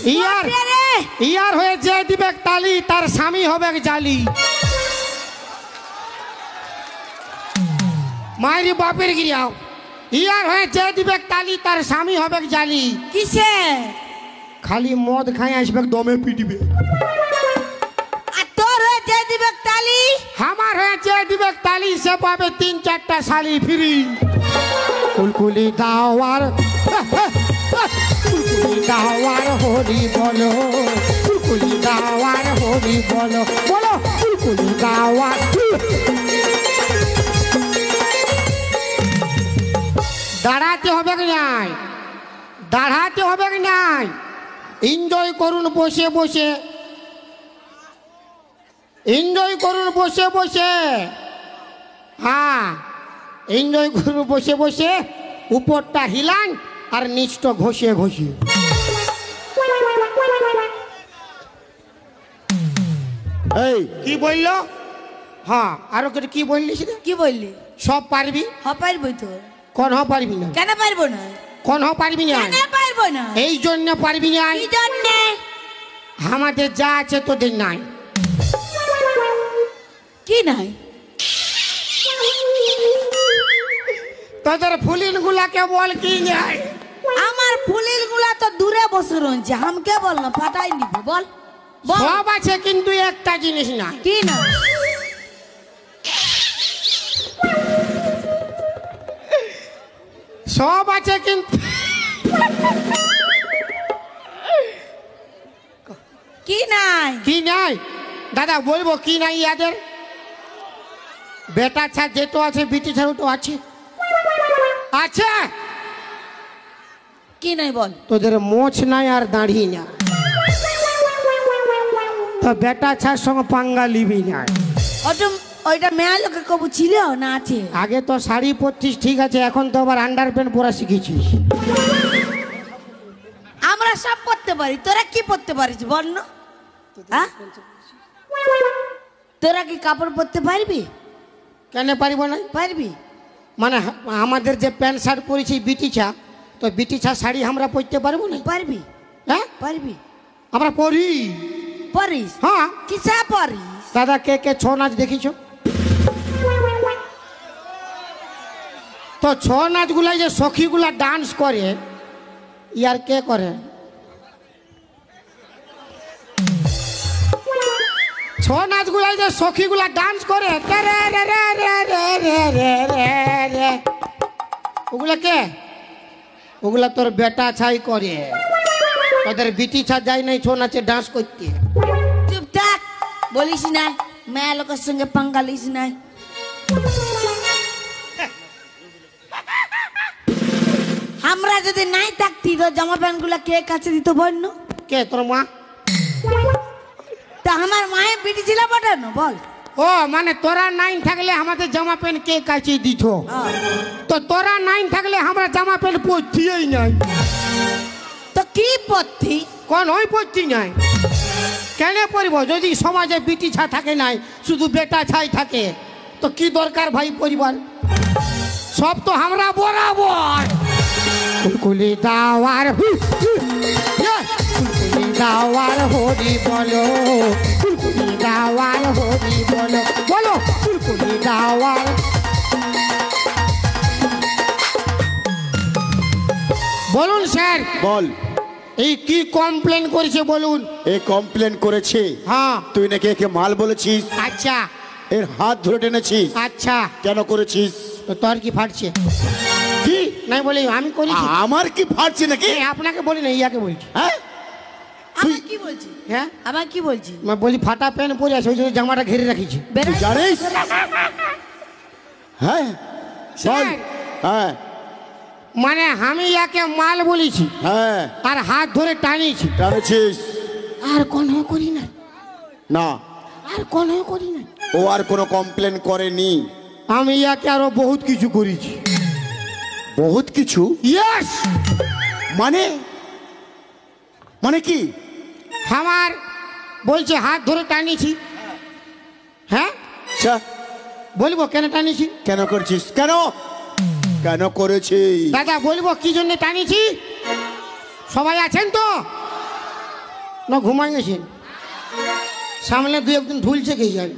ইয়ার হয়ে যে দিবে তালি তার স্বামী হবে জালি। মায়ের বাপের গিরাও ইয়ার হয়ে যে দিবে তালি তার স্বামী হবে জালি। কিসে? খালি মদ খাই আসবে দমে পিটবে। আর তোর হয়ে যে দিবে তালি? আমার হয়ে যে দিবে তালি সে পাবে 3-4টা শালি ফ্রি। কুলকুলি দাওয়ার কুলকুলি দাওয়ার হরি বলো, কুলকুলি দাওয়ার হরি বলো, বলো কুলকুলি দাওয়ার। দাঁড়াতে হবে কি নাই? দাঁড়াতে হবে কি নাই? এনজয় করুন বসে বসে, এনজয় করুন বসে বসে। হ্যাঁ, এনজয় করুন বসে বসে। উপরটা হিলান আর নিচটা ঘষে ঘষে। এই কি বললো? হ্যাঁ, আরো কি বললি? কি বললি? সব পারবি? পারবি তো। কোন হ পারবি না? কেন পারবো না? কোন হ পারবি না? কেন পারবো না? এই জন্য পারবি না। কি জন্য? আমাদের যা আছে তোদের নাই। কি নাই? তোদের ফুলিন গুলাকে বল কি নাই? আমার ফুলিল গুলা তো দূরে বসে রয়েছে, আমাকে বল না, ফাটাই নিব। বল বল। সব আছে কিন্তু একটা জিনিস নাই। কি না? সব আছে কিন্তু কি নাই? কি নাই? দাদা বলবো কি নাই ইয়াদের? বেটা ছাড় যেটো আছে, বিটি ছাড়ও তো আছে। আচ্ছা কি নাই বল? তোদের মোছ নাই আর দাঁড়ি না, তো বেটা ছাড় সঙ্গে পাঙ্গা লিবি না। ওইটা মেয়া লোকে কবু ছিল না আছে? আগে তো শাড়ি পরছিস ঠিক আছে, এখন তো আবার আন্ডার প্যান্ট পরা শিখেছিস। আমরা সব পরতে পারি, তোরা কি পরতে পারিস বল না? হ্যাঁ, তোরা কি কাপড় পরতে পারবি? কেন পারিব না? পারবি মানে আমাদের যে প্যান্ট শার্ট পরেছি বিটিছা, তো বিটিছা শাড়ি আমরা পরতে পারবো না? পারবি। হ্যাঁ পারবি। আমরা পরি। পারিস? হ্যাঁ। কিসা পারিস? দাদা কে কে ছৌ নাচ দেখিছো? তো ছৌ নাচ গুলাই যে সখী গুলা ডান্স করে, ইয়ার কে করে? ছৌ নাচ গুলাই যে সখী গুলা ডান্স করে, ওগুলা কে? ওগুলা তোর বেটা ছাই করে। তোদের বিটি ছা যায় নাই ছৌ নাচে ডান্স করতে। চুপ থাক, বলিস না, মেয়ে লোকের সঙ্গে পাঙ্গা লিস নাই। আমরা যদি নাই থাকতি তো জামা প্যান্ট গুলা কে কাছে দিত বন্য? কে? তোর মা? তা আমার মায়ের বিটি ছিল পাঠানো বল। ও মানে তোরা নাইন থাকলে আমাদের জামা প্যান্ট কে কাছে দিত? তো তোরা নাইন থাকলে আমরা জামা প্যান্ট পরছিই নাই। তো কি পরতি? কোন ওই পরছি নাই? কেন পরিব? যদি সমাজে বিটি ছা থাকে নাই, শুধু বেটা ছাই থাকে, তো কি দরকার ভাই পরিবার? সব তো আমরা বরাবর। কুলকুলি দাওয়ার কুলকুলি দাওয়ার হরি বলো, কুলকুলি দাওয়ার হরি বলো, বলো কুলকুলি দাওয়ার। বলুন স্যার। বল। এই কি কমপ্লেন করেছে বলুন? এই কমপ্লেন করেছে? হ্যাঁ। তুই নাকি একে মাল বলেছিস? আচ্ছা। এর হাত ধরে টেনেছিস? আচ্ছা। কেন করেছিস? তো তোর কি ফাটছে? কি নাই বলি আমি করেছি। আমার কি ফাটছে নাকি? আপনাকে বলি না, ইয়াকে বলছি। হ্যাঁ আমার কি বলছি? হ্যাঁ আমার কি বলছি? বলি ফাটা প্যান্ট পরে আছে, ওই জন্য জামাটা ঘিরে রাখিছি। তুই জানিস? হ্যাঁ বল। হ্যাঁ মানে আমি ইয়াকে মাল বলেছি, হ্যাঁ, আর হাত ধরে টানিয়েছি। টানেছিস? আর কোনো করি না। না, আর কোনো করি না। ও আর কোনো কমপ্লেন করেনি। আমি ইয়াকে আরো বহুত কিছু করেছি। বহুত কিছু? ইয়েস। মানে মানে কি? আমার বলছে হাত ধরে টানিয়েছি। হ্যাঁ আচ্ছা বলবো কেন টানিয়েছি? কেন করছিস? কেন কেন করেছিস? দাদা বলবো কি জন্য টানিয়েছি? সবাই আছেন তো? না ঘুমাই গেছেন? সামনে দু একদিন ঢুলছে কে যাবে।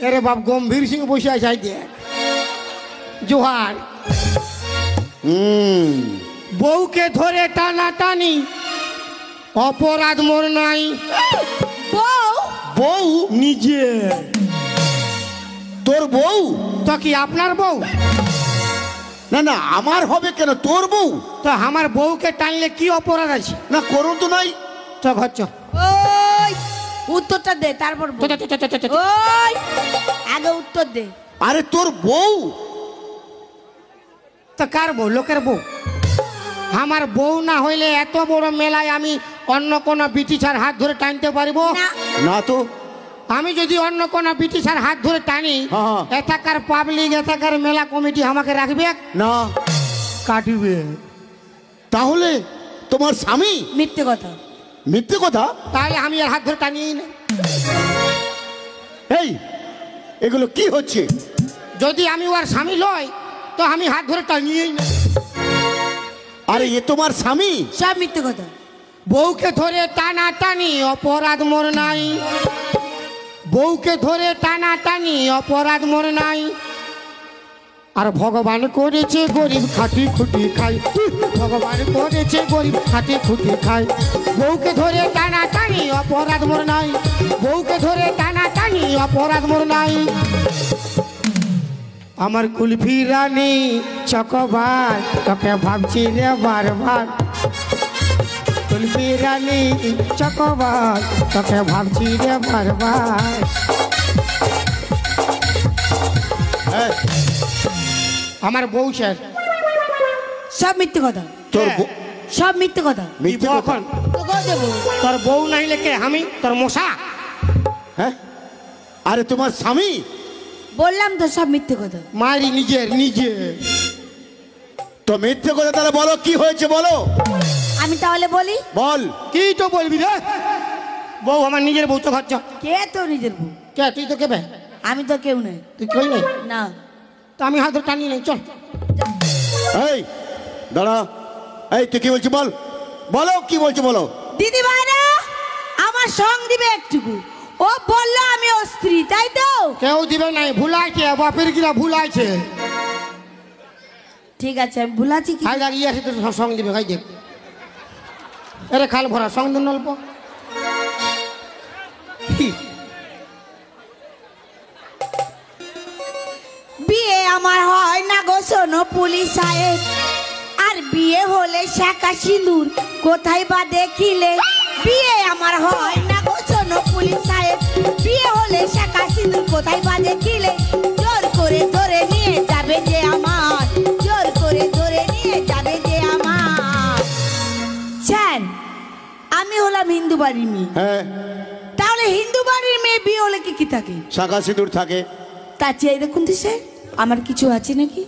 আরে বাপ গম্ভীর সিং বসে আছে দেখ। জোহার। বউকে ধরে টানা টানি অপরাধ মোর নাই। বউ বউ? নিজে। তোর বউ? তো কি আপনার বউ? না না, আমার হবে কেন, তোর বউ। তো আমার বউকে টানলে কি অপরাধ আছে? না করুন তো নাই। চ ঘর চ। ওই উত্তরটা দে, তারপর বল। ওই আগে উত্তর দে। আরে তোর বউ। তো কার বউ? লোকের বউ। আমার বউ না হইলে এত বড় মেলায় আমি অন্য কোন ব্রিটিশার হাত ধরে টানতে পারবো না না তো। আমি যদি অন্য কোন ব্রিটিশার হাত ধরে টানি, হ্যাঁ। এথাকার পাবলিক, এথাকার মেলা কমিটি আমাকে রাখবে না, কাটবে। তাহলে তোমার স্বামী? মিথ্যে কথা। মিথ্যে কথা? তাহলে আমি আর হাত ধরে টানিই না। এই এগুলো কি হচ্ছে? যদি আমি ওর স্বামী লই তো আমি হাত ধরে টানিয়েই না। আরে এ তোমার স্বামী? সব মিথ্যে কথা। বউকে ধরে টানা টানি অপরাধ মোর নাই। বউকে ধরে টানা টানি অপরাধ মোর নাই। আর ভগবান করেছে গরিব খাটি খুটি খাই। ভগবান করেছে গরিব খাটি খুটি খাই। বউকে ধরে টানা টানি অপরাধ মোর নাই। বউকে ধরে টানা টানি অপরাধ মোর নাই। আমার কুলফি রানী চকবার তোকে ভাবছি রে বারবার। কুলফি রানী চকবার তোকে ভাবছি রে বারবার। আমার বউ স্যার। সব মিথ্যে কথা। তোর বউ? সব মিথ্যে কথা। মিথ্যে কথা? এখন তোকেও দেবো। তোর বউ নাইলে কে? আমি তোর মশা? হ্যাঁ, আরে তোমার স্বামী? বললাম তো সব মিথ্যে কথা। মারি নিজের নিজে। তো মিথ্যে কথা তাহলে বলো, কি হয়েছে বলো। আমি তাহলে বলি। বল। কি তো বলবি রে? বউ আমার নিজের বউ। তো ঘর চ। কে তো নিজের বউ? কে? তুই তো কেবে? আমি তো কেউ নেই। তুই কই নাই? না। তো আমি হাত ধরে টানিয়ে নেই, চল। এই দাঁড়া, এই তুই কি বলছিস বল। বলো কি বলছো বলো। দিদি ভাইরা আমার সঙ্গ দিবে একটুকু। ও বললো আমি ওর স্ত্রী, তাই তো? কেউ দিবে নাই, ভুলাইছে বাপের কিনা ভুলাইছে। ঠিক আছে, আমি ভুলাছি কি? হাই দাঁড়িয়ে আছে তোর সঙ্গ দিবে, খাই দেখ। আরে খাল ভরা সঙ্গ দেন অল্প। বিয়ে আমার হয় না গো শোনো পুলিশ সাহেব। আর বিয়ে হলে শাঁকা সিঁদুর কোথায় বা দেখিলে। বিয়ে আমার হয় না গো শোনো পুলিশ সাহেব। বিয়ে হলে শাঁকা সিঁদুর কোথায় বা দেখিলে। জোর করে ধরে নিয়ে যাবে যে আমার। জোর করে ধরে নিয়ে যাবে যে আমার। স্যার, আমি হলাম হিন্দু বাড়ির মেয়ে। হ্যাঁ, তাহলে হিন্দু বাড়ির মেয়ে বিয়ে হলে কি কি থাকে? শাঁখা সিঁদুর থাকে। তা চেয়ে দেখুন তো স্যার, আমার কিছু আছে নাকি?